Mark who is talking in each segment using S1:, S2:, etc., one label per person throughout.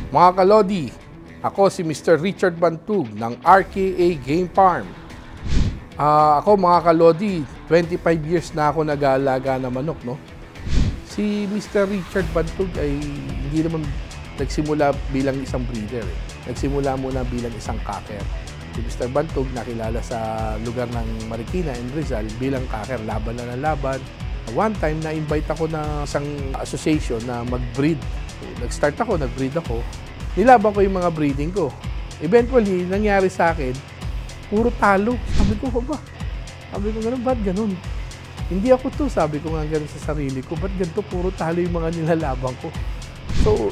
S1: Mga kalodi, ako si Mr. Richard Bantug ng RKA Game Farm. Ako mga kalodi, 25 years na ako nag-aalaga ng manok, no? Si Mr. Richard Bantug ay hindi naman nagsimula bilang isang breeder. Nagsimula muna bilang isang cocker. Si Mr. Bantug nakilala sa lugar ng Marikina and Rizal bilang cocker. Laban na ng laban. One time, na-invite ako na isang association na mag-breed. Nag-start ako, nag-breed ako. Nilaban ko yung mga breeding ko. Eventually, nangyari sa akin, puro talo. Sabi ko, ba? Sabi ko, ba't ganun? Hindi ako to, sabi ko nga ganun sa sarili ko. Ba't ganito, puro talo yung mga nilalaban ko? So,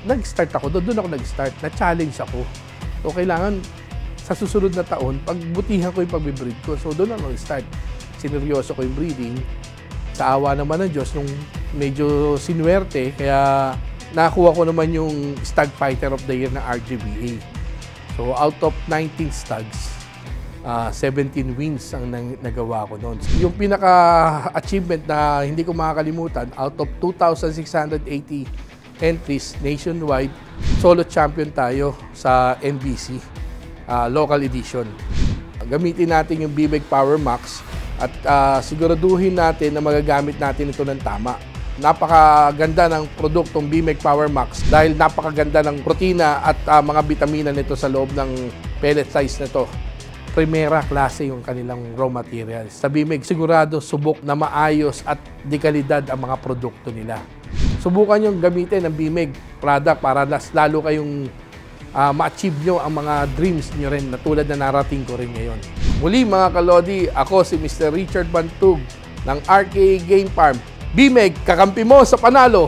S1: nag-start ako. Doon ako nag-start. Na-challenge ako. So, kailangan sa susunod na taon, pagbutihan ko yung pag-breed ko. So, doon ako nag-start. Sineryoso ko yung breeding. Sa awa naman ng Diyos, nung medyo sinuwerte, kaya nakuha ko naman yung Stag Fighter of the Year na RGBA. So, out of 19 stags, 17 wins ang nagawa ko noon. Yung pinaka-achievement na hindi ko makakalimutan, out of 2,680 entries nationwide, solo champion tayo sa NBC, local edition. Gamitin natin yung BMEG Power Max at siguraduhin natin na magagamit natin ito ng tama. Napakaganda ng produktong BMEG Power Max dahil napakaganda ng protina at mga bitamina nito sa loob ng pellet size nito. Primera klase yung kanilang raw materials. Sa BMEG, sigurado subok na maayos at de kalidad ang mga produkto nila. Subukan yung gamitin ng BMEG product para lalo kayong ma-achieve nyo ang mga dreams nyo rin na tulad na narating ko rin ngayon. Muli mga kalodi, ako si Mr. Richard Bantug ng RKA Game Farm. BMEG, kakampi mo sa panalo!